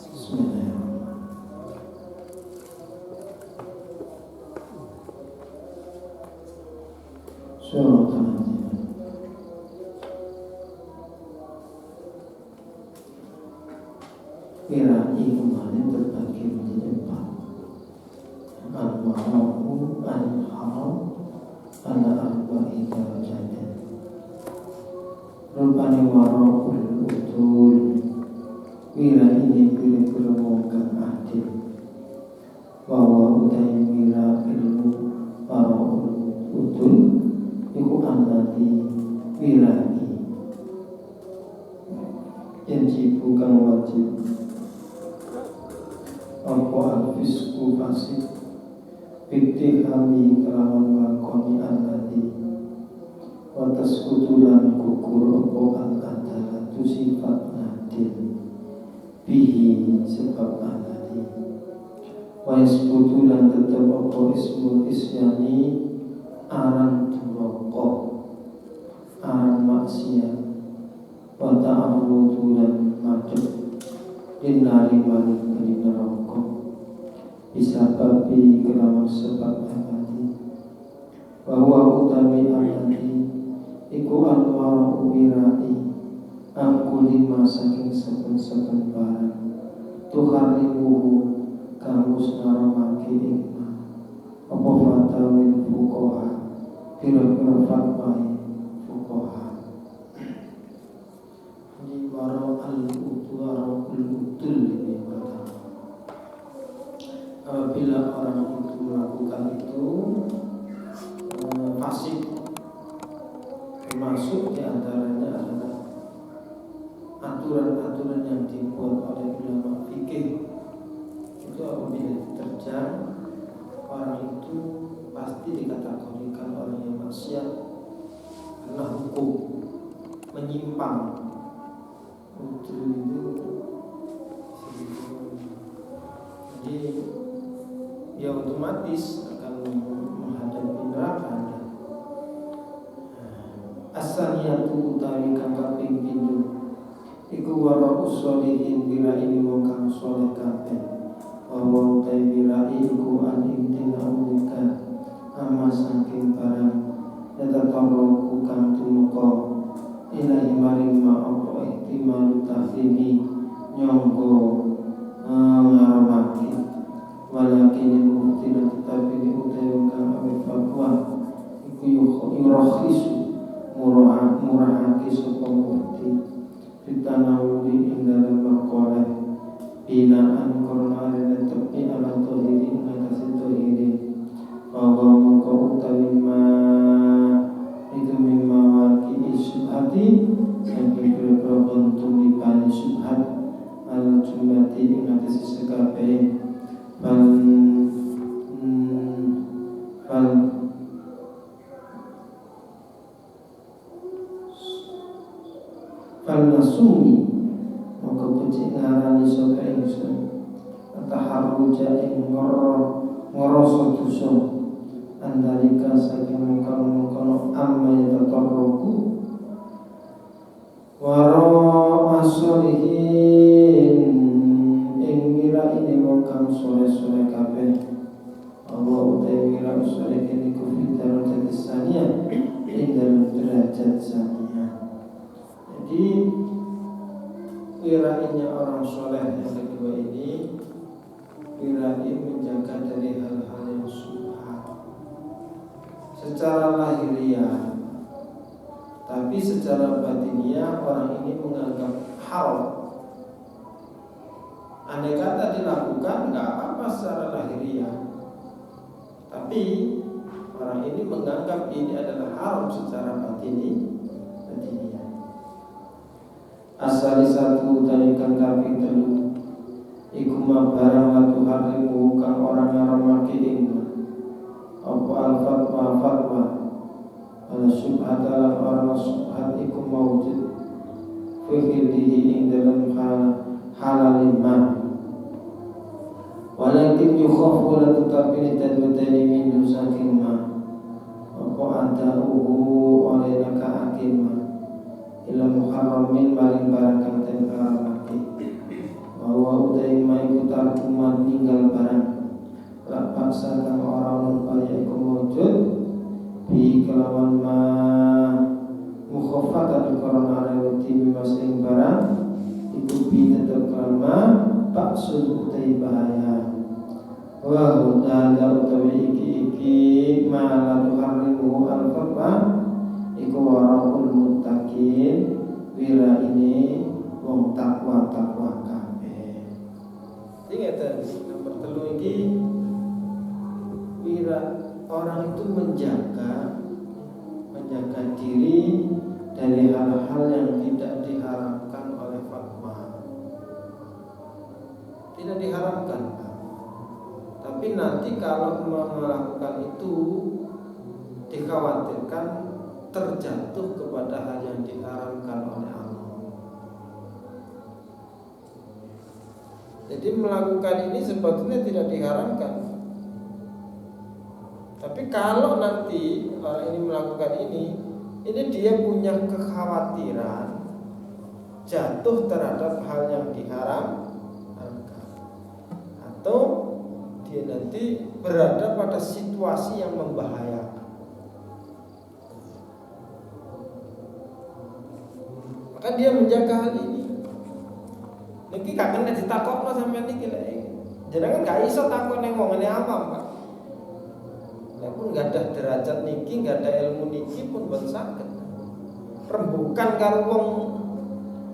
Bismillahirrahmanirrahim. Surah Al-Anjim. Qiraat kemarin terbagi menjadi 4. Al-Ma'ruf, Al-Haram, Al-Arba'i Darajat. Rupane warokul utul. Wira ini kira-kira wongkang adil. Bahwa utai wira ilmu warokul utul iku anati wirani. Yang bukan wajib apa al-fisku fasik Bikti kami kelawan lakoni anati Watas kutulan kukur apa al-adalatu sifat nadil Bihi sebab anati Wais kutulan tetap apa ismul isyani Aran duroko Aran maksiat wa ta'arrudulan madhep dinari maring kini neraka bisa babi kelawan sebab amati bahwa utami amati iku anwara uwirai angku lima saking seben-seben barang tuharimuhu kamus ngaramaki ingma apa fatawil fukoha kira-kira fatwai fukoha ini warau al-utul ini pertama. Apabila orang itu melakukan itu fasik, termasuk diantaranya adalah aturan-aturan yang dibuat oleh ulama fikih. Itu apabila diterjang, orang itu pasti dikategorikan orang yang maksiat karena hukum menyimpang. Utul itu jadi ya otomatis akan menghadapi neraka. Asaniyatu utawi kang kaping 7 iku wara usolihin bila ini wong kang saleh kabeh wa utawi bila iku an intina umika ama saking barang yatatarruku kang tumeka ilahi maring ma'apa ihtimalu tahlimi nyongko ngaramaki walakin muhtina tetapi ni utawi kang awe fatwa iku yurakhisu murahaki sapa mufti fitanawuli ing dalem maqalah binaan korna dan tepi ala tohiri ing atase tohiri bahwa mengko utawi ma itu mimawaki subhati yang beberapa bentuk dibani subhat al jumlati ing atase sekabehe fal nasumi maka becik ngarani saka ingsun taharruja ing ngoroso dosa andalika saking mengkono amma yatatarruku waro asolihin ing mira ini wong kang sore-sore kabeh Allah utai mira usolihin iku fitar jadi sania ing dalam derajat sania. Jadi wirainya orang soleh yang kedua ini wirai menjaga dari hal-hal yang subhat secara lahiriah, tapi secara batiniah orang ini menganggap haram. Andai kata dilakukan nggak apa-apa secara lahiriah, tapi orang ini menganggap ini adalah haram secara batiniah. Asali satu dari kang kaping 3 iku ma barang latu harimu kang orang ngaramake ing apa al-fatwa ala subhat ala orang subhat iku mawujud fikirdihi ing dalam halalin ma walakin yukhafu la tetapi tadwatani min saking ma apa antauhu oleh nakaakin ma ila muharramin maring barang kang den haramake wa wa utai maiku tarkuman ninggal barang la paksa kang orang upaya iku mujud bi kelawan ma mukhafatan korona rewati masing barang iku bi tetep kalma paksun utai bahaya wa hudala utawi iki malatu harimu al-farba iku warahul muttaqin wira ini wong takwa kabeh. Ingatan nomor 3 iki wira orang itu menjaga diri dari hal-hal yang tidak diharapkan oleh fatwa. Tidak diharapkan, tapi nanti kalau melakukan itu dikhawatirkan terjatuh kepada hal yang diharamkan oleh Allah. Jadi melakukan ini sebetulnya tidak diharamkan. Tapi kalau nanti orang ini melakukan ini dia punya kekhawatiran jatuh terhadap hal yang diharamkan, atau dia nanti berada pada situasi yang membahayakan. Maka dia menjaga hal ini. Niki gak kena ditakokno sampeyan niki lek. Jenengan gak iso takon ning wong ngene apa, Pak. Lek pun gak ada derajat niki, gak ada ilmu niki pun boten saged. Rembukan karo wong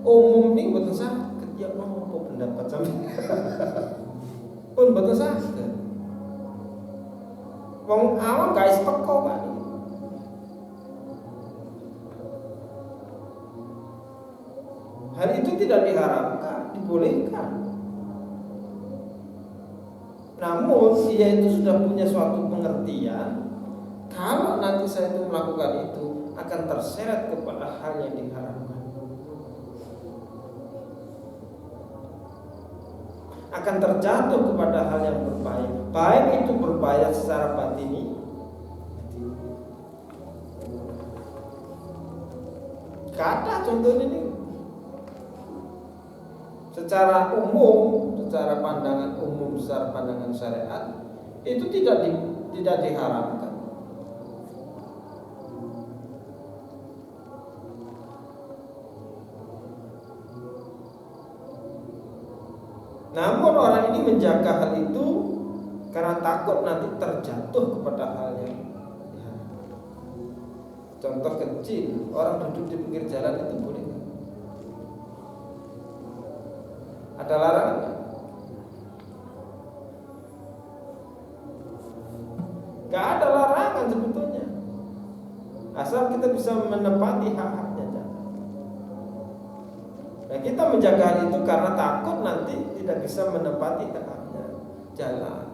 umum niki boten saged. Ya apa pendapat sampeyan. Pun boten saged. Wong awam gak iso teko, Pak. Hal itu tidak diharapkan, dibolehkan. Namun dia itu sudah punya suatu pengertian, kalau nanti saya itu melakukan itu akan terseret kepada hal yang diharamkan, akan terjatuh kepada hal yang berbahaya. Baik itu berbahaya secara batini, kata contohnya ini secara umum, secara pandangan umum, secara pandangan syariat itu tidak diharamkan. Namun orang ini menjaga hal itu karena takut nanti terjatuh kepada hal yang contoh kecil, orang duduk di pinggir jalan itu boleh. Ada larangan nggak? Gak ada larangan sebetulnya, asal kita bisa menepati hak-haknya. Nah, kita menjaga hal itu karena takut nanti tidak bisa menepati hak-haknya jalan.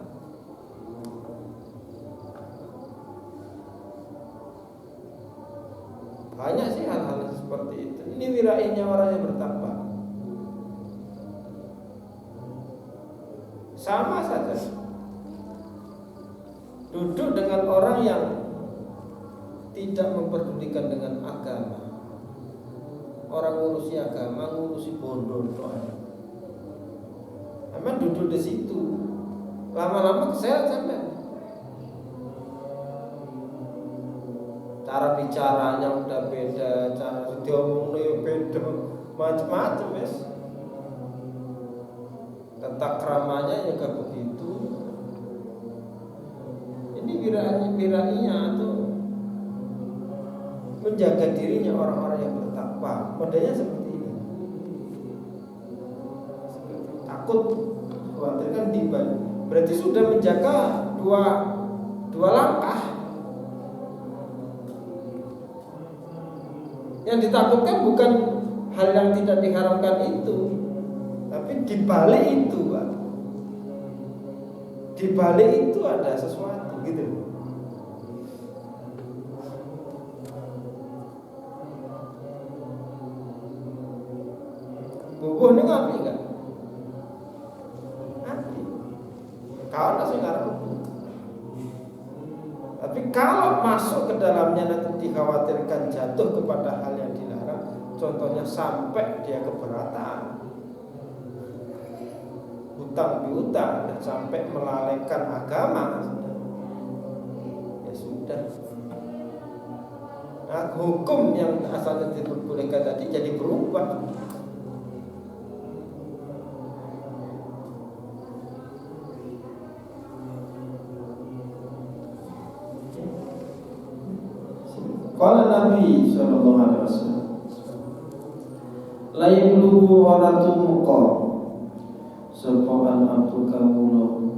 Banyak sih hal-hal seperti itu. Ini wirainya orang yang bertakwa. Sama saja duduk dengan orang yang tidak memperdulikan dengan agama. Orang ngurusi agama, ngurusi bondo doa. Emang duduk di situ, lama-lama keseret sampai. Cara bicaranya udah beda, cara diomongnya beda, macam-macam wes. Tata keramanya juga begitu. Ini wirainya atau menjaga dirinya orang-orang yang bertakwa. Modelnya seperti ini. Takut, khawatirkan dibalik. Berarti sudah menjaga dua langkah. Yang ditakutkan bukan hal yang tidak diharamkan itu, tapi di balik itu, Pak. Di balik itu ada sesuatu gitu. Bubuh ini ngapi enggak? Ngapi. Kau langsung ngarep. Tapi kalau masuk ke dalamnya nanti dikhawatirkan jatuh kepada hal yang dilarang, contohnya sampai dia keberatan. berhutang piutang dan sampai melalaikan agama, ya sudah. Nah, hukum yang asalnya diperbolehkan tadi jadi berubah. Qala Nabi sallallahu alaihi wasallam, la yablugu waratu muqa sepokan abdu kawula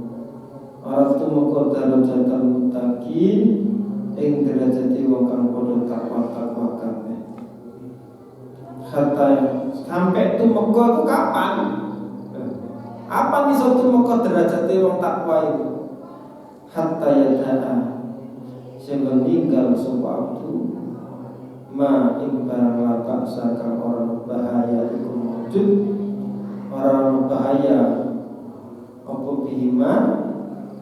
waratu muqa darajatan muttaqin ing derajati wong kang padha takwa kabeh. Hatta sampai tumeka itu kapan? Apa iso tumeka derajati wong takwa itu? Hatta yada'a sing meninggal sapa abdu ma ing barang laka sakang orang bahaya iku wujud orang bahaya apa bihima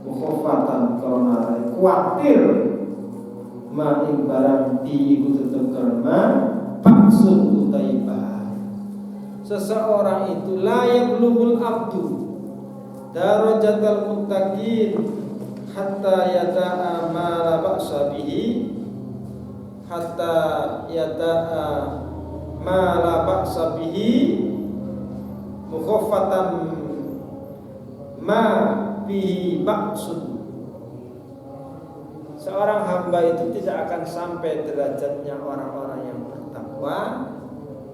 mukhafatan karena kuatir ma ing barang di iku tetep karena paksun utaibah. Seseorang itu layak lubul abdu darajatal muttaqin hatta yada'a ma la ba'sa bihi hatta yada'a ma la ba'sa bihi mukhaffatan ma bihi ba'sun. Seorang hamba itu tidak akan sampai derajatnya orang-orang yang bertakwa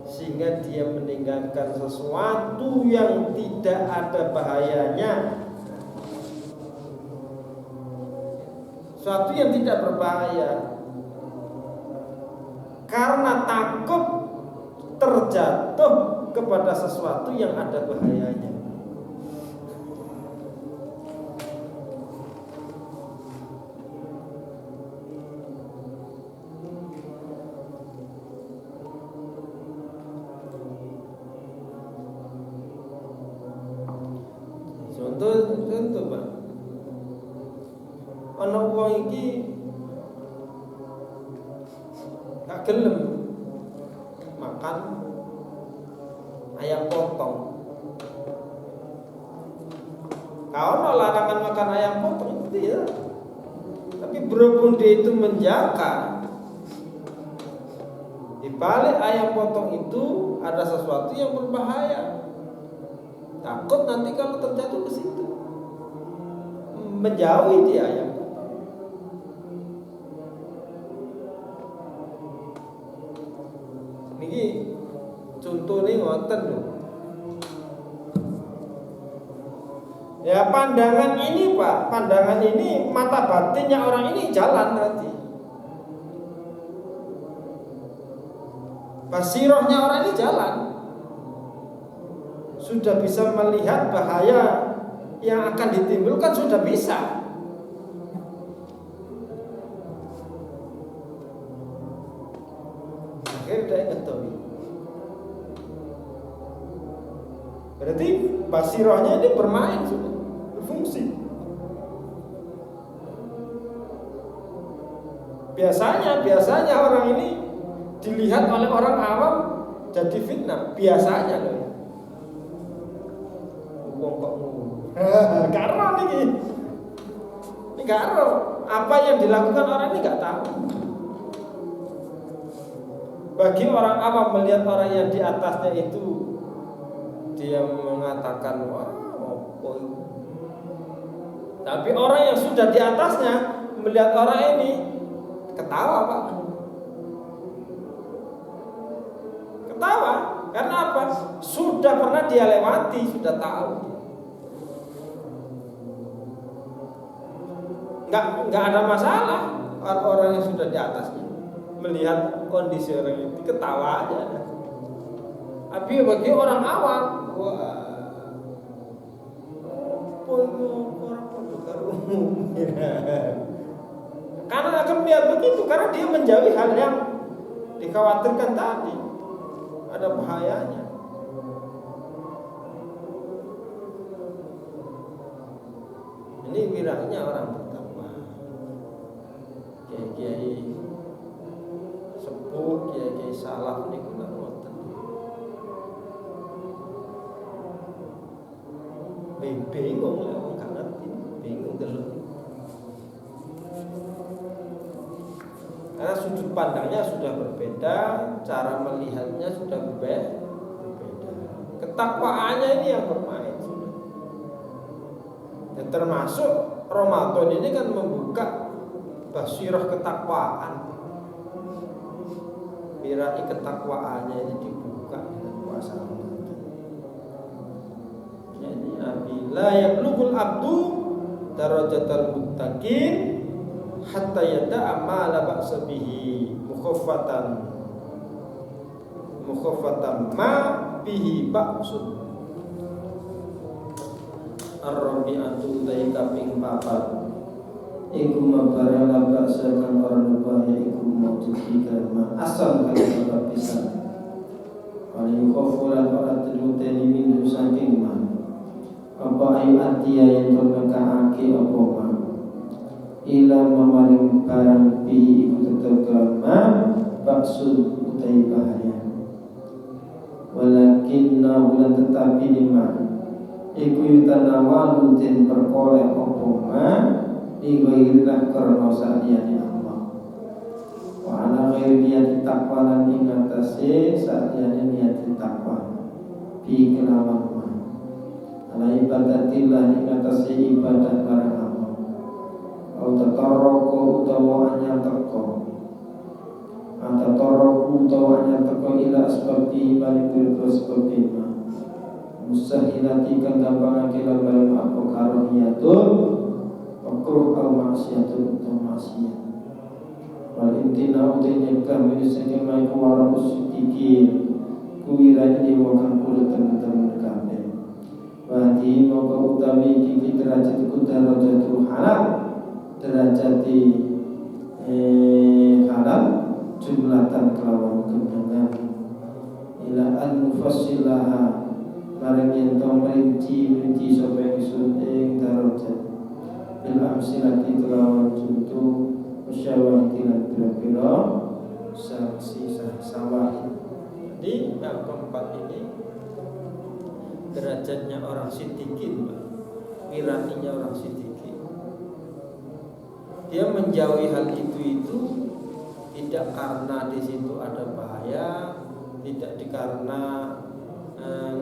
sehingga dia meninggalkan sesuatu yang tidak ada bahayanya, sesuatu yang tidak berbahaya, karena takut terjatuh kepada sesuatu yang ada bahayanya. Contoh Pak, ana wong iki gak gelem makan ayam potong. Kalau larangan makan ayam potong itu ya, tapi berhubung dia itu menjaga, di balik ayam potong itu ada sesuatu yang berbahaya. Takut nanti kalau terjatuh ke situ, menjauhi dia ayam potong. Niki contohnya ngoten lho. Ya pandangan ini Pak, pandangan ini mata batinnya orang ini jalan berarti. Basirohnya orang ini jalan. Sudah bisa melihat bahaya yang akan ditimbulkan, sudah bisa. Akhirnya dia ketahui. Berarti basirohnya ini bermain sudah, berfungsi. Biasanya orang ini dilihat oleh orang awam jadi fitnah. Biasanya loh. Wong kok ngono. Karo niki. Ini karo. Apa yang dilakukan orang ini enggak tahu. Bagi orang awam melihat orang yang di atasnya itu, dia mengatakan wah apa itu. Tapi orang yang sudah di atasnya melihat orang ini ketawa Pak. Ketawa karena apa? Sudah pernah dia lewati, sudah tahu. Enggak ada masalah orang yang sudah di atasnya melihat kondisi orang itu ketawa aja. Tapi bagi orang awam, wah, karena akan melihat begitu, karena dia menjauhi hal yang dikhawatirkan tadi, ada bahayanya. Ini wirahnya orang bertakwa. Kiai-kiai sepuh, kiai-kiai salaf niku ngoten. bingung lah, nggak ngerti, bingung terus. Karena sudut pandangnya sudah berbeda, cara melihatnya sudah berbeda. Ketakwaannya ini yang bermain sudah. Dan termasuk Ramadan ini kan membuka basirah ketakwaan. Birai ketakwaannya ini dibuka dengan puasa Ramadan. Jadi la yablugul abdu darajatal muttaqin hatta yada'a ma la ba'sa bihi mukhaffatan ma bihi ba'sun. Ar-rabi'atu utai kaping papat iku mabarala ba'sa kang ora bahaya iku mujudika ma asal kang sebab bisa wali khofulan ora tenuteni minum saking ma apa ayu atia yang termekaake apa ma ila mamaring barang bihi iku tetep ma ba'sun utai bahaya walakinna ulan tetapi lima iku yutanawalu den perkoleh apa ma ighairillah karena sa'diyani Allah wa ala ghairi niyati taqwa lan ingatasi sa'diyani niyati taqwa bi kelawan ma ala ibadatillah ingatasi ibadah barang Allah au tatarroko utawa anyar teko atatarroko utawa anyar teko ila asbabi balik bersebabima musahilati kang gampangake lan barang apa karahiyatun makruh al maksiatun atau maksiat wal intina utainya kami disini mai kuwarus sedikit kuwiran di wakan kulit teman-teman kabeh wadi mongko utawi iki derajat kudaratul halal derajat halal jumlatan kelawan kebenangan ila an mufassilaha barang yang tau merinci sampai isun ing darajat bil amsilati kelawan contoh musyawahati lan pira-pira saksi sawahid. Jadi yang keempat ini derajatnya orang siddiqin, kiraninya orang siddiqin. Dia menjauhi hal itu tidak karena di situ ada bahaya, tidak karena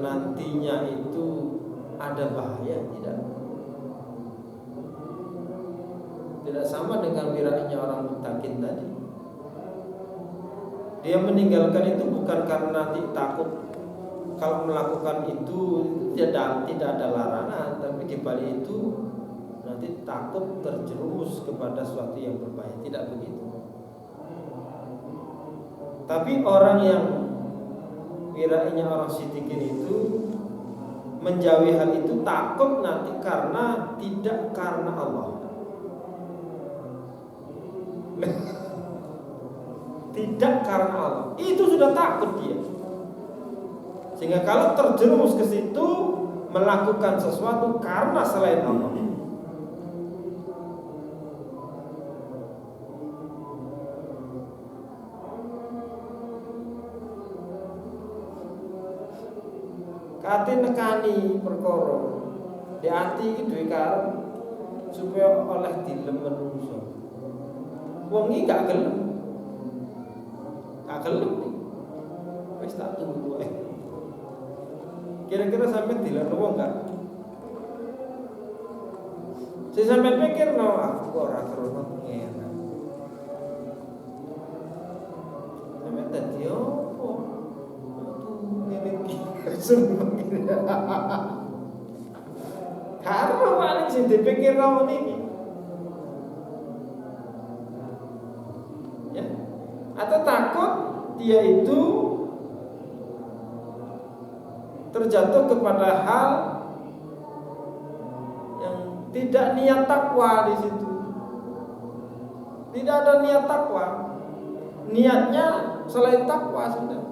nantinya itu ada bahaya, tidak sama dengan wirainya orang muttaqin tadi. Dia meninggalkan itu bukan karena nanti takut kalau melakukan itu tidak ada larangan, tapi di balik itu nanti takut terjerumus kepada sesuatu yang berbahaya, tidak begitu. Tapi orang yang wirainya orang siddiqin itu menjauhi hal itu takut nanti karena tidak karena Allah. Tidak karena Allah, itu sudah takut dia. Sehingga kalau terjerumus ke situ melakukan sesuatu karena selain Allah, kate nekani perkara di ati iki duwe karep supaya oleh dilem menungso. Wong iki gak gelem. Wis tak tunggu wae. Kira-kira sampai dilem wong gak? Saya sampai pikir no aku ora krono pengen. Sampai tadi opo? Ngene iki. Karena paling sing dipikir ora niki. Ya. Atau takut dia itu terjatuh kepada hal yang tidak niat takwa di situ. Tidak ada niat takwa. Niatnya selain takwa sudah.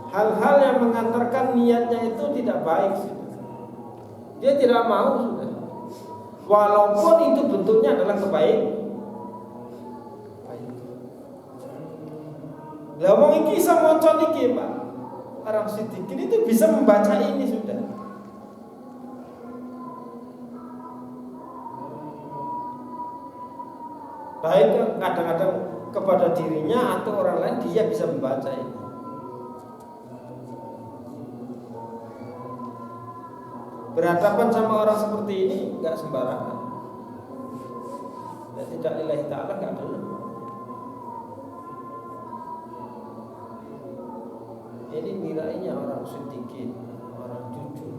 Hal-hal yang mengantarkan niatnya itu tidak baik sudah. Dia tidak mau sudah. Walaupun itu bentuknya adalah kebaikan. Lah wong iki iso maca niki, Pak. orang siddiqin itu bisa membaca ini sudah. Baik kadang-kadang kepada dirinya atau orang lain dia bisa membaca ini. Berhadapan sama orang seperti ini nggak sembarangan. Dan tidak lillahi ta'ala nggak benar. Ini nilainya orang siddiqin, orang jujur,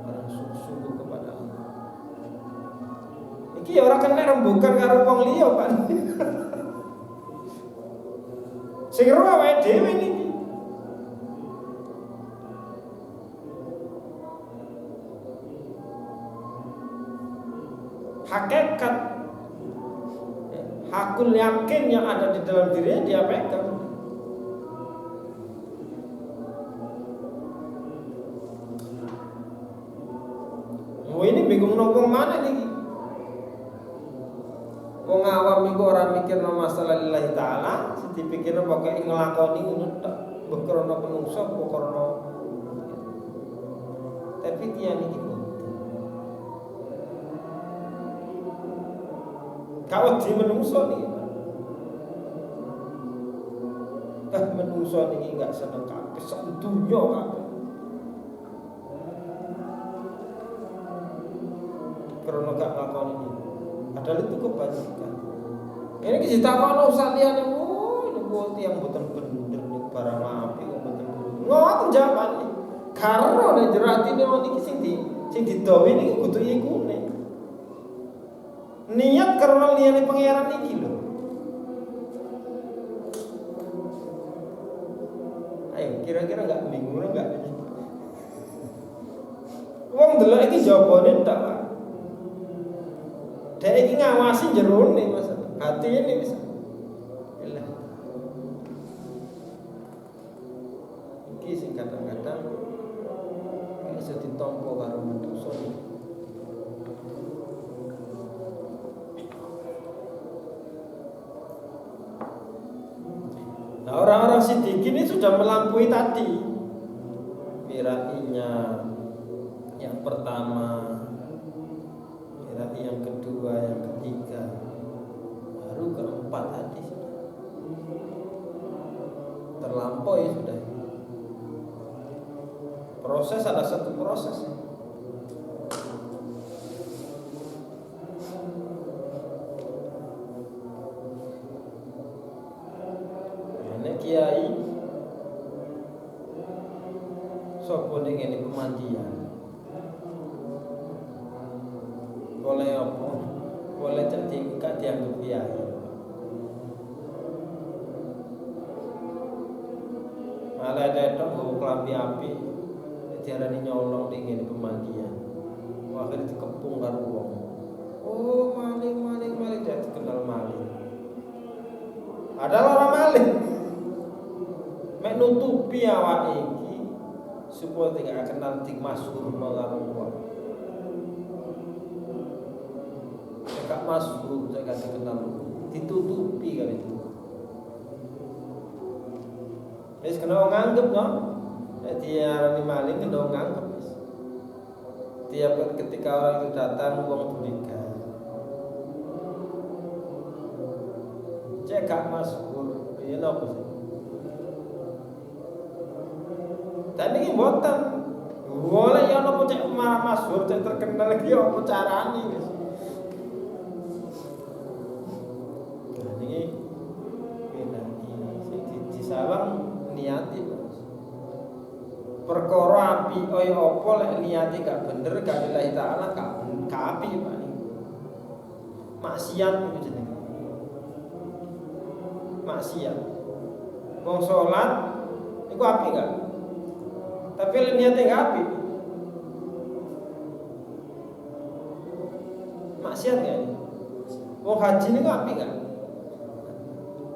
orang sungguh-sungguh kepada Allah. Iki orang kena rembukan karo wong liya, Pak. Sing ro awake dhewe niki. Hakikat hakul yakin yang ada di dalam dirinya dia pegang. Oh ini bingung nopong mana nih? Wong awam iku ora mikirno masalah lillahi ta'ala, dipikirno pokoke nglakoni ngono tok, mbok krana penungso apa krana. Tapi tiyang iki kalau di menungso nih, menungso nih nggak seneng kabeh, sedunya kabeh. Karena gak ngakoni ini, padahal itu kebajikan. Ini kita tahu usah liane, ini buat yang betul bener nih barang api, betul. Ngoten jawabane. Karena nek jerati nek iki sing didawi niku kudu iku nih. Niat karena liyane pangeran iki lho. Ayo kira-kira enggak bingung enggak? Wong delok iki jawabane tok, Pak. Dek iki ngawasi jerone Mas. Hati ini bisa. Ilah. Iki sing kadang-kadang iso ditampa karo manusa. Nah, orang-orang siddiqin ini sudah melampaui tadi mirainya yang pertama, mirai yang kedua, yang ketiga, baru keempat tadi sudah terlampaui sudah. Proses ada satu proses. Kiai sapa ning ngene pemandian. Boleh apa? Boleh jadi gak dianggap kiai. Malah ada nggo klambi api diarani nyolong ning ngene pemandian. Akhirnya dikepung karo wong. Oh, maling dia dikenal maling. Ada orang maling. Mek nutupi awake iki supaya tidak kenal tik masyhur karo wong. Gak masyhur, gak dikenal, ditutupi kan itu. Wis kena wong nganggep no. Nek diarani maling kena wong nganggep wis. Tiap ketika orang itu datang wong curiga. Cek gak masyhur, ya napa sih? Dan ini mboten. Boleh ya ono cek masyhur, cek terkenal iki apa carane wis. Nah niki sing disawang niati, Mas. Perkara api kaya apa lek niati gak bener gak lillahi ta'ala gak api, Pak. Maksiat iku jenenge. Maksiat. Wong salat iku api gak? Tapi niatnya nggak api, maksiat nggak ini? Wong haji ini nggak api nggak?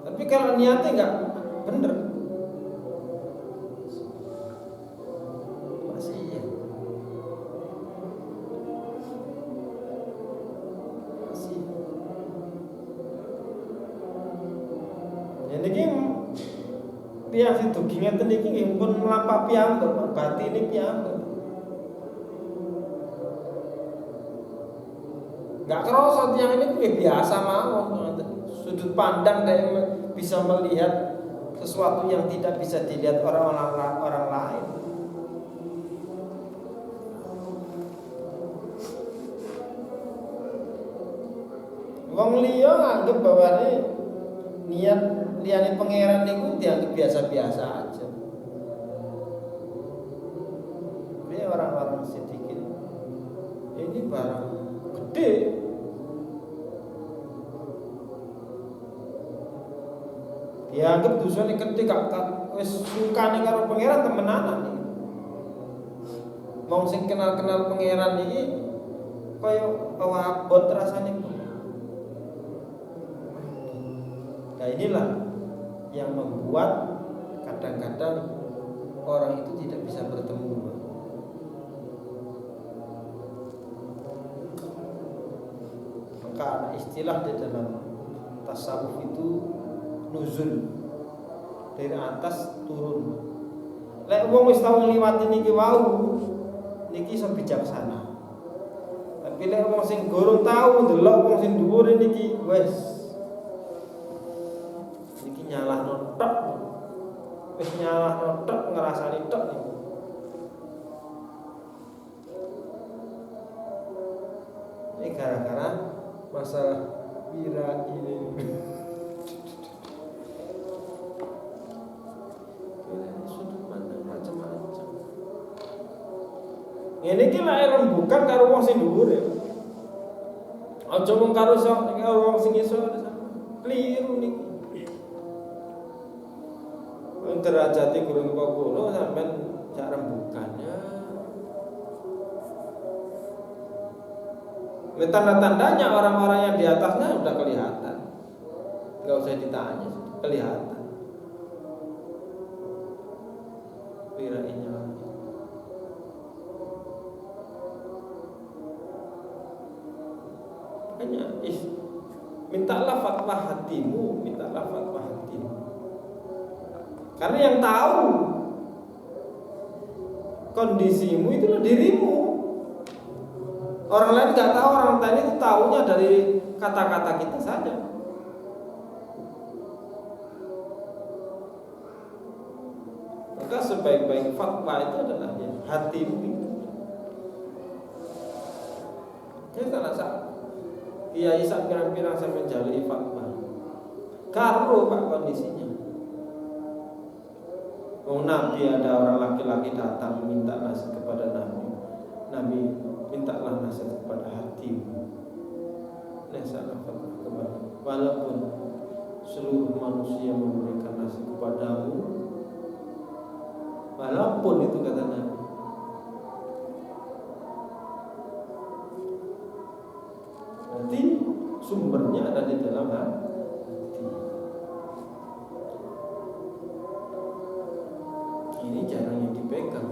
Tapi kalau niatnya nggak bener, maksiat. Jadi tiyang sidugi ngeten iki nggih pun mlampah piyambak, batine piyambak. Enggak kerasa tiyang ini biasa mawon. Sudut pandang dan bisa melihat sesuatu yang tidak bisa dilihat orang lain. Wong liya nganggep bahwa niat liyane pangeran niku dianggap biasa-biasa aja. Ini orang-orang sedikit. Ini barang gede. Dianggap dosane gede gak wis sukane karo pangeran temenanan iki. Wong sing kenal-kenal pangeran iki kaya abot rasane. Nah inilah yang membuat kadang-kadang orang itu tidak bisa bertemu. Maka ada istilah di dalam tasawuf itu nuzul, dari atas turun. Lek wong wis tau ngliwati niki wau, niki iso bijaksana. Tapi lek wong sing gorong tau ndelok wong sing dhuwur niki wis nyalah notok, wis nyalah notok ngerasani tok niku. Ini gara-gara masalah wira ini. Sudut pandang macam-macam. Ini ki lek rembukan karo wong sing dhuwur ya. Aja mung karo wong sing iso keliru niku. Derajate gurung kok ngono sampean jak rembukannya. Tanda-tandanya orang-orang yang di atasnya udah kelihatan. Enggak usah ditanya, kelihatan. Wirainya. Hanya mintalah fatwa hatimu, mintalah fatwa hatimu. Karena yang tahu kondisimu itulah dirimu. Orang lain nggak tahu, orang lain itu tahunya dari kata-kata kita saja. Maka sebaik-baik fatwa itu adalah ya, hatimu itu. Ya salah satu. Iya isak pirang-pirang saya menjalani fatwa. Karo pak kondisinya. Oh Nabi ada orang laki-laki datang minta nasihat kepada Nabi. Nabi mintalah nasihat kepada hatimu. Nasihat kepada walaupun seluruh manusia memberikan nasihat kepadamu, walaupun itu kata Nabi. Nanti sumbernya ada di dalam hati. Ini jarang yang dipegang.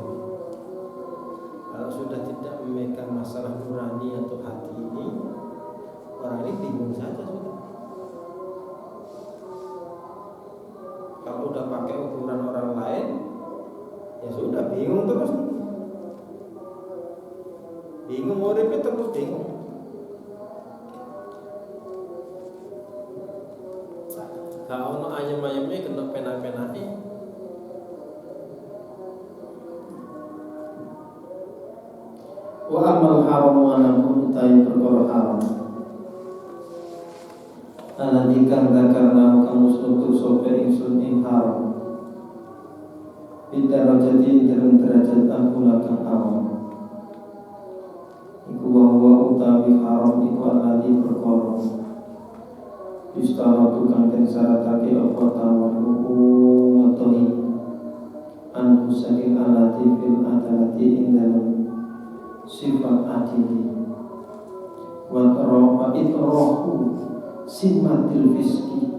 Kalau sudah tidak memegang masalah nurani atau hati ini, orang ini bingung saja sudah. Kalau udah pakai ukuran orang lain, ya sudah bingung terus. Bingung uripnya terus bingung. Kalau ono ayam-ayamnya kena pena-penai. Wa amal haram wa nakum ta'i perkara haram. Alladzi kan dzakarna kamu suatu sope ingsun ing haram. Bidarajati dalam derajat ampun kang awam. Iku wa huwa utawi haram iku alladzi perkara. Yustaratu kang den syaratake apa tawaruku ngotohi an saking alati fil adalati ing dalam sifat adili wa itrahu simatil fiski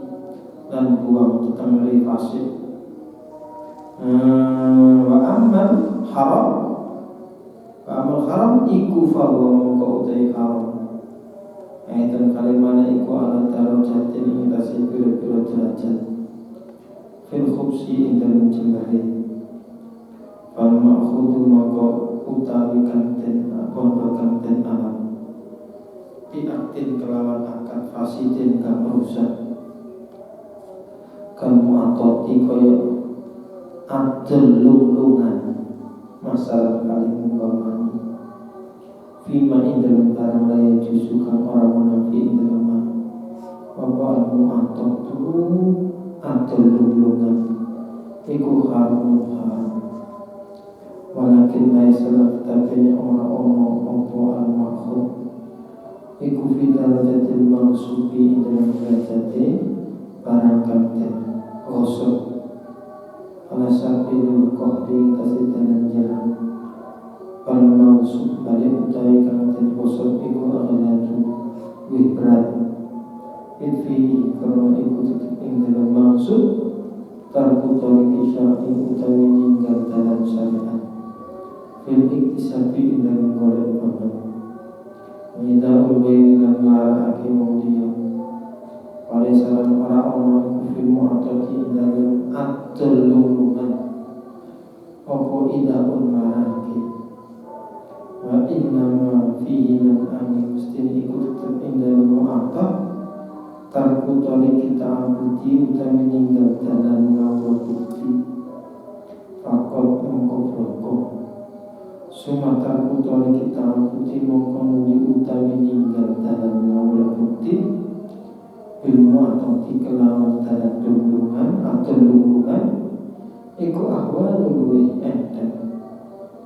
dan buang tukang fasik. Wa amal haram iku fa wa mongko utai haram. Ayatan kalimana iku ala darajatin ing tasih pira-pira derajat. fil khubsi ing dalem jembare fal ma'khudu maka utawi kanten bondo kanten alam biaktin kelawan akad fasidin kang rusak kamu atoti kaya adel lulungan masalah kali mumpamani fima ing dalem barang laya jusu kang ora menafi ing dalem apa almu atotu adel lulungan iku harum walakin laisalah tabenya ora ono apa al-makhud iku fidal jatil mangsubi ing dalem derajate barang kanten gosok alasabil kohdi kasih dalam jalan pal mausuk balik utawi kanten gosok iku agilatu wih berat itfi karena iku tetap ing dalam mausuk tarkutori isyari utawi ninggal dalam syariat fil iktisabi ing dalam golek pondok wida ulwai lan laraki maudiyo oleh salam para ono iku filmu atau di dalam adil lulungan opo idahun maraki wa innama fihi nan angin mesti ikut tetap dalam mu'atab tarkutoli kita abudi uta meninggal dalam ngawur bukti fakot mengkobroko suma tarkutoli kita abudi mengkonuli uta meninggal dalam ngawur bukti ilmu atau dikelawan dalam lulungan atau lulungan iku ahwa luluh enten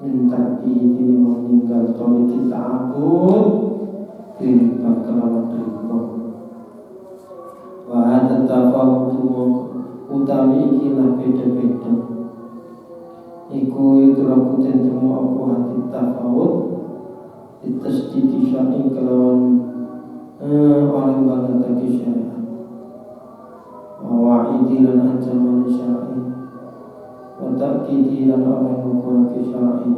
minta diri meninggal tolong kita abud diriba kelawan riba wa tatafahutu utawi ikilah beda-beda iku itu rakuten temu apa hati tafawut ditasdidi syar'i kelawan oleh banget lagi syariat wa'idi lan ancaman syar'i wa ta'kidi lan oleh hukum syar'i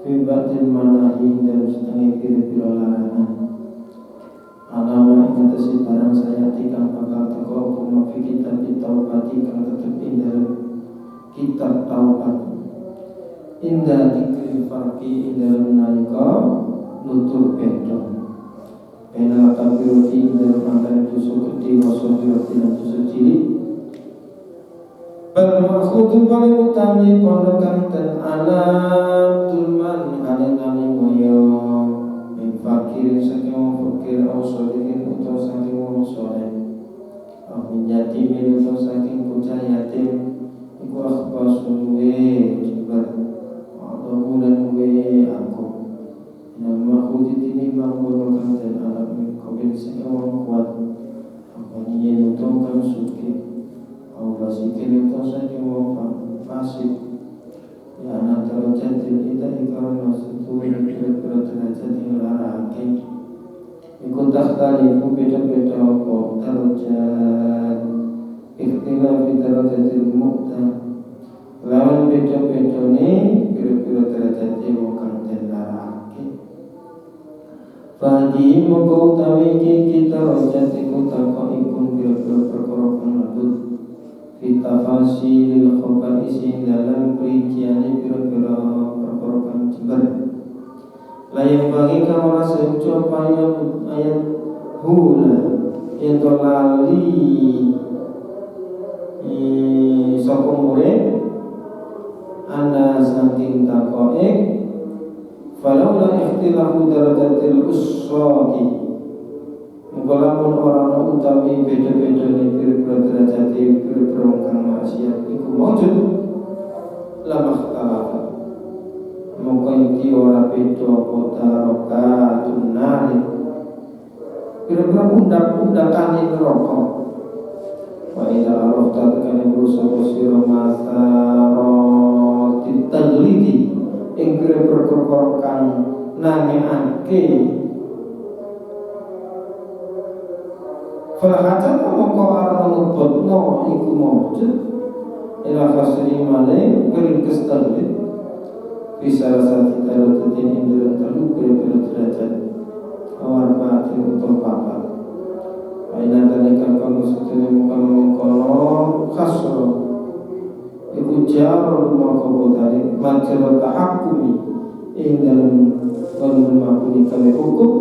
fi batil manahi dalam setengah kira-kira larangan alama ing atase barang saya tikang bakal teko apa mafi kitab taubati kang tetep ing dalam kitab taubat indah dikri farqi ing dalam nalika nutur beda Ena kabiroti dalam antara dosa gede wasofiroti dan dosa cilik bermaksudu paling utami pondokan dan alam tulman alin-alin waya min fakir saking fakir au solihin atau saking wong soleh au min yatimin atau saking bocah yatim iku akhbasul we jembar atau bulan we aku nama khudit ini bangun dan alat mikrobil seorang kuat apanya untuk kan suki au basikin itu saja mau pasif ya anak terjadi kita ikan masuk kira-kira terjadi larang ikut takhtali itu beda-beda kok terjadi ikhtilaf terjadi muqtah lawan beda-beda nih kira-kira terjadi bukan larang Fadi moko utawi kita rojat iku tako ikun pira-pira perkara pengebut Fita fasilil khobar isi dalam perinciannya pira-pira perkara penjember Layang bagi kamu rasa ucap ayat hula Yang lali sokong murid Anda saking tako'ik Falaula ikhtilafu darajatil usrati Mukalamun orang utawi beda-beda ni pira-pira derajati pira-pira kang maksiat iku maujud lama ikhtalafa maka iki ora beda apa darokatun nari pira-pira undak-undakane neraka wa idza arafta kana berusaha sira masarati taglidi ing perkara kang nangekake falhajat mongko arep nubutno iku maujud ila khasri male kering kestalid bisa satu tarutin indra telu derajat awal mati untuk papat Aina dalika kang setune mengkono khasro iku jaro mongko dari majerat tahakumi ing dalem makuni kami hukum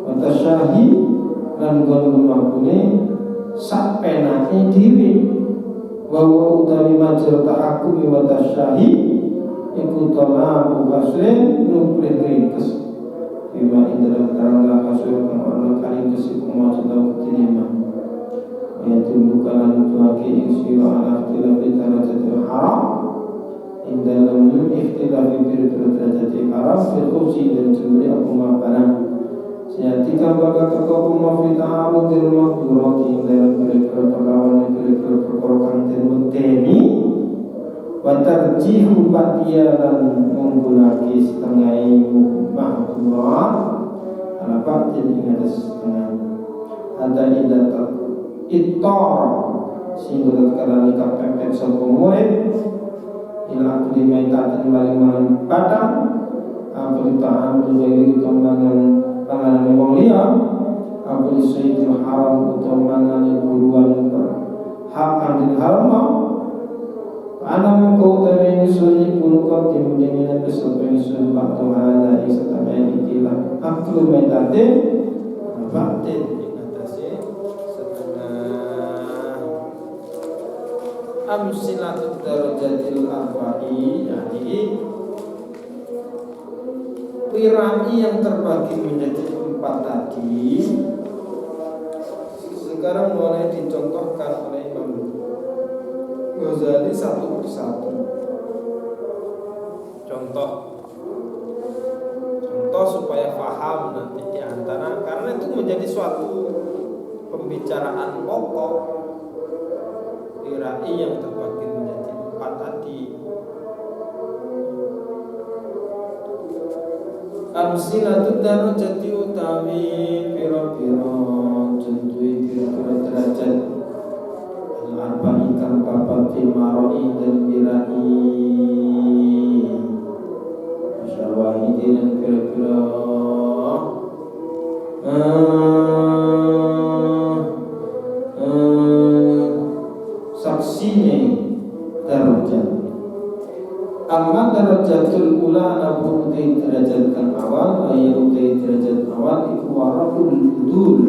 watasyahi lan makuni sapenake dhewe wa utawi majerat tahakumi watasyahi iku talabu hasrin nuklih ringkes bima ing dalam teranglah hasil kang ana kali kesik majerat terima yaitu kalan tuaki ing sira ala ikhtilafi darajatil haram ing dalam ikhtilafi darajatil haram fil khubsi dan jumlah akuma barang seyatika bakal teko mafi ta'arudil maqdurati ing dalam kira-kira perlawanan kira-kira perkara kang den wedeni wa tarjihu batiyalan menggunake setengah ilmu mahdurat ala batin ing atas setengah ada idatat ittor sehingga tatkala nikah pepet sapa murid ila aku dimaitakan maling-maling padang aku ditahan dari panganan wong liya aku disayyidil haram utamangan buruan hakan din haram ana mengko tawene sunni pun kok dimudine besok sun waktu ada ing setengah ikilah aku maitate batin ing atase amsilatul darajatil arba'i jadi piramid yang terbagi menjadi 4 tadi sekarang mulai dicontohkan oleh Imam Ghazali satu persatu. Contoh supaya paham nanti di antara karena itu menjadi suatu pembicaraan pokok pirai yang terbagi menjadi 4 tadi. Amsilatud darajati utawi pira-pira jentui pira-pira derajat al-arba'i kang papat fi mar'i dan birai masyawahidi dan pira-pira saksinya darajat. Amma darajatul ula napun utai derajat kang awal ayat utai derajat awal iku waraful udul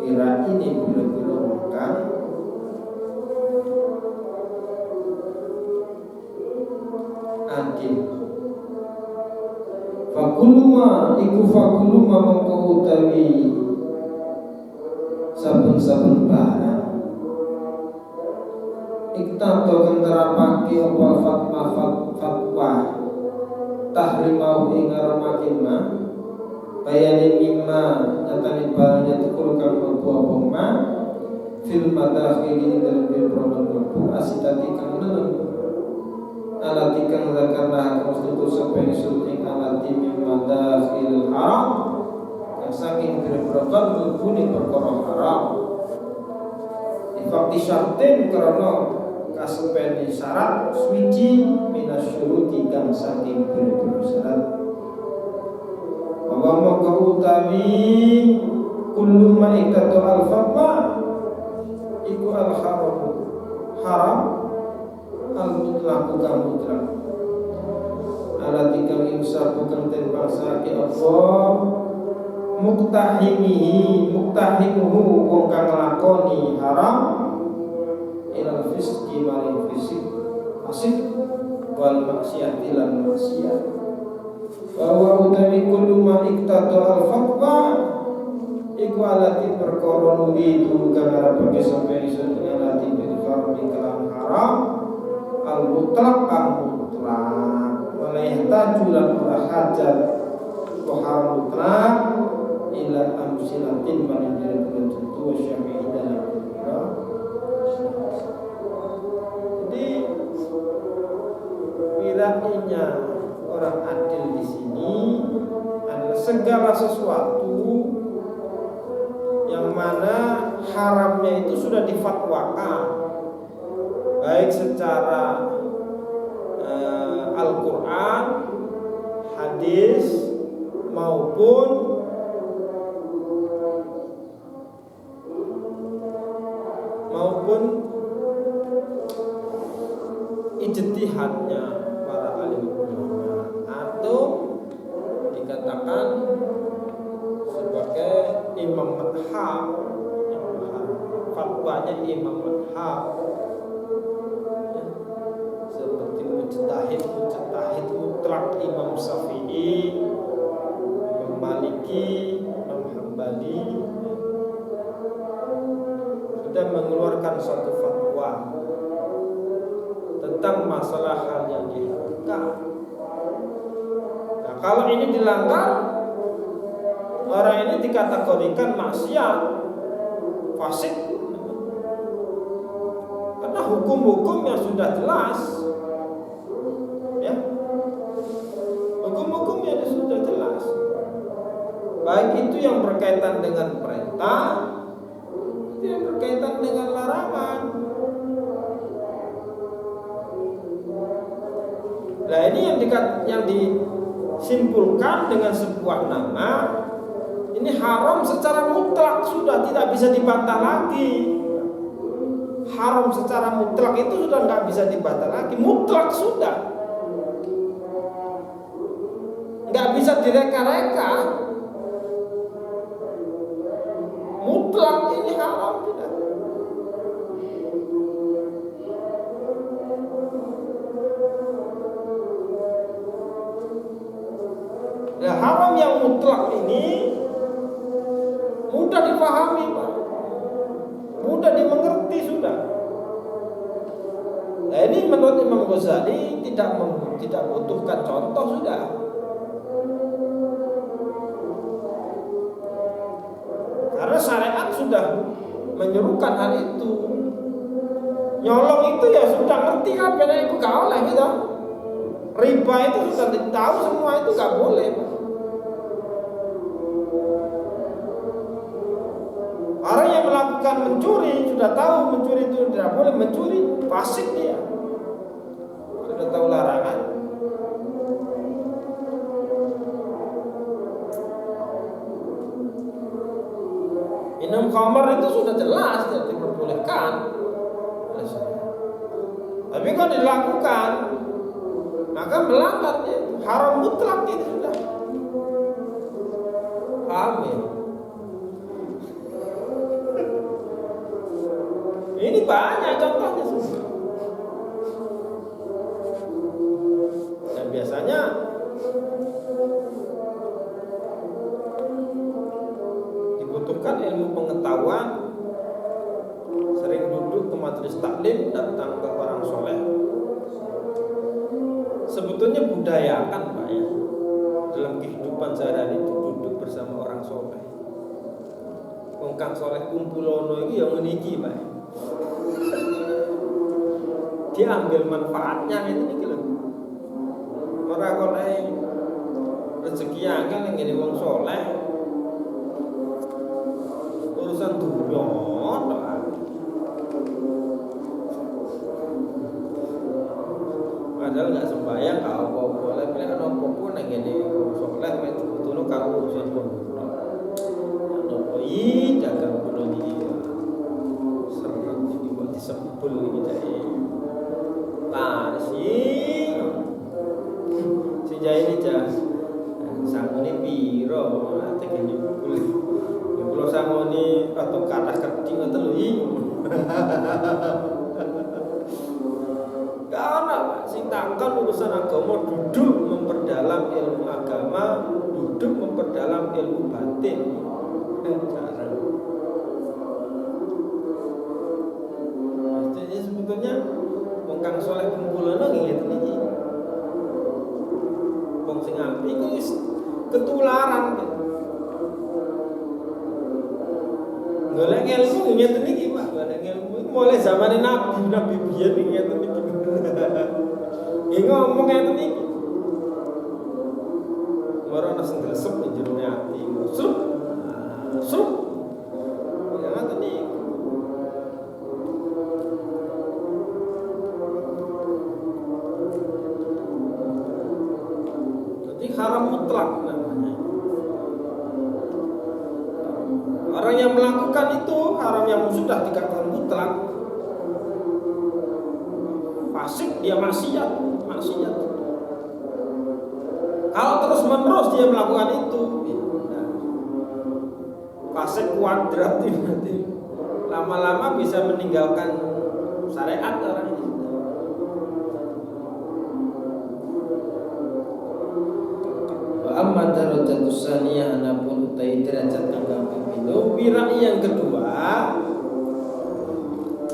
ira ini bila-bila makan adil fakuluma mengko utawi saben-saben barang iktato kang terapake apa fatwa tahrimau ing aramakin ma bayanin mimma nyatani barangnya tukul kang apa ma fil madakhili dalam problem waktu asitati kang neneng alati kang zakarna konstitusi sampai isul ing alati mimma dakhil haram yang saking berprogram melbuni perkara haram ifakti syartin karena kasepeni syarat suci minasyuruti kang saking bersyarat bahwa maka utawi kullu ma ikatu al-fatwa iku al-haram haram al-mutlaq kang mutlaq alati kang imsak kang den bangsake Allah muktahimuhu wong kang lakoni haram ilal fisqi maring fisik wal maksiati lan maksiat bahwa utawi kullu ma iktata al fatwa iku alati perkara nuridu kang arep sampai iso alati bil farmi kalam haram al mutlaq wala yahtaju lan ora hajat wa haram mutlaq ila amsilatin maring tentu syafi'i dalam Pilainya orang adil di sini adalah segala sesuatu yang mana haramnya itu sudah difatwakan baik secara Al-Quran, hadis maupun para alim ulama atau dikatakan sebagai imam madhab, fatwanya imam madhab, ya, seperti mujtahid mutlak Imam Syafi'i, Imam Maliki, Imam Hambali, sudah mengeluarkan suatu fatwa tentang masalah hal yang dilakukan. Nah, kalau ini dilanggar, orang ini dikategorikan maksiat, fasik, karena hukum-hukum yang sudah jelas, ya, hukum-hukum yang sudah jelas, baik itu yang berkaitan dengan perintah, itu yang berkaitan dengan larangan. Nah, ini yang disimpulkan dengan sebuah nama. Ini haram secara mutlak, sudah tidak bisa dibantah lagi. Haram secara mutlak itu sudah nggak bisa dibantah lagi. Mutlak sudah, nggak bisa direka-reka. Mutlak ini haram tidak. Nah, haram yang mutlak ini mudah dipahami, Pak. Mudah dimengerti sudah. Nah, ini menurut Imam Ghazali tidak butuhkan contoh sudah. Karena syariat sudah menyerukan hal itu. Nyolong itu ya sudah ngerti kan, beda itu gak oleh gitu. Riba itu sudah tahu semua, itu gak boleh. Orang yang melakukan mencuri sudah tahu mencuri itu tidak boleh, mencuri fasik dia, sudah tahu larangan. Minum khamar itu sudah jelas tidak diperbolehkan, tapi kalau dilakukan maka melanggar, haram mutlak itu sudah. Paham ya? Ini banyak contohnya semua. Dan biasanya dibutuhkan ilmu pengetahuan, sering duduk ke majelis taklim, datang ke orang soleh. Sebetulnya budayakan, Pak, ya, dalam kehidupan sehari-hari itu duduk bersama orang soleh. Kang soleh kumpulono ini yang meniki, Pak. Dia ambil manfaatnya itu nih gitu. Orang soleh rezeki angel yang jadi wong soleh, urusan dunia. Padahal nggak sembahyang, kalau boleh pilih kan apapun yang jadi soleh, itu kalau urusan dunia. Nopo jaga bunuh dia, seret dibuat disebul gitu ya. Nah si jahil aja, sangoni piro, nanti nyebul. Kalau sangoni atau kata kecil atau lui, karena sing takkan urusan agama duduk memperdalam ilmu agama, duduk memperdalam ilmu batin. Jadi sebetulnya kang soleh kumpulan gitu nih. Wong sing apik iku wis ketularan. Golek ilmu ngeten iki, Pak. Golek ilmu mulai zaman Nabi biyen ngeten iki. Nggih ngomong ngeten iki. Ora ana sing dilesep ning jero ati. Sup. Ya ngeten iki. Haram mutlak namanya. Orang yang melakukan itu haram yang sudah dikatakan mutlak, fasik, dia maksiat. Kalau terus-menerus dia melakukan itu, fase kuadrat ini nanti lama-lama bisa meninggalkan syariat orang ini. Wa amma darajatus saniyah anapun utai derajat kang kaping 7 wirai yang kedua.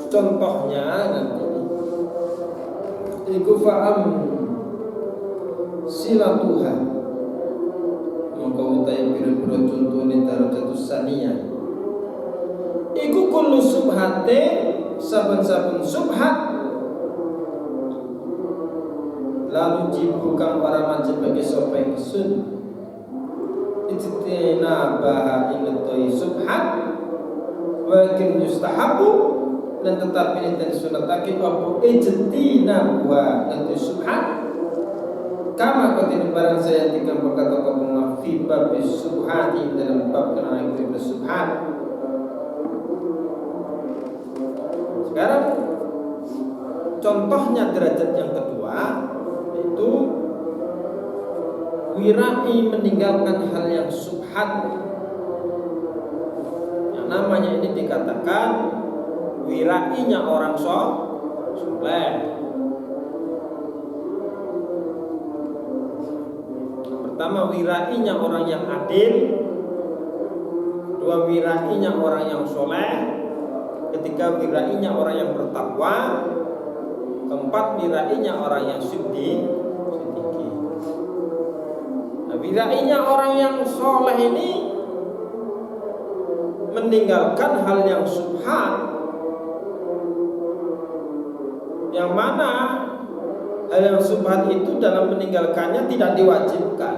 Contohnya nanti iku fa'am silatuha maka utai pira-pira contone darajatus saniyah iku kullu subhate saben-saben subhat lalu jibu kang ora manjib bagi sapa ingsun ijtina baha inutoi subhat wakin yustahabu dan tetapi ini sunatake apa ijtina wa nanti subhat kama kotin barang saya tikam berkata kamu fi bab subhati dalam bab kenaan itu subhat. Sekarang contohnya derajat yang kedua itu wirai meninggalkan hal yang subhat. Yang namanya ini dikatakan wirainya orang soleh. Pertama wirainya orang yang adil, kedua wirainya orang yang soleh, ketiga wirainya orang yang bertakwa, keempat wirainya orang yang siddiq. Nah, wirainya orang yang soleh ini meninggalkan hal yang subhat, yang mana hal yang subhat itu dalam meninggalkannya tidak diwajibkan,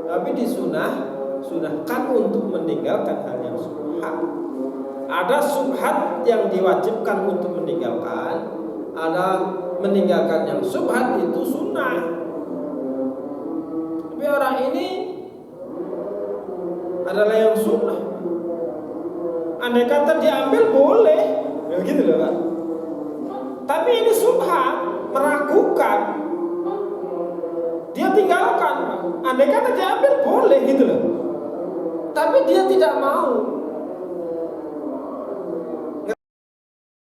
tapi disunahkan untuk meninggalkan hal yang subhat. Ada subhat yang diwajibkan untuk meninggalkan, ada meninggalkan yang subhat itu sunnah. Tapi orang ini adalah yang sunnah. Andai kata diambil boleh, begitu loh Pak. Tapi ini subhat, meragukan. Dia tinggalkan. Andai kata diambil boleh gitu loh. Tapi dia tidak mau.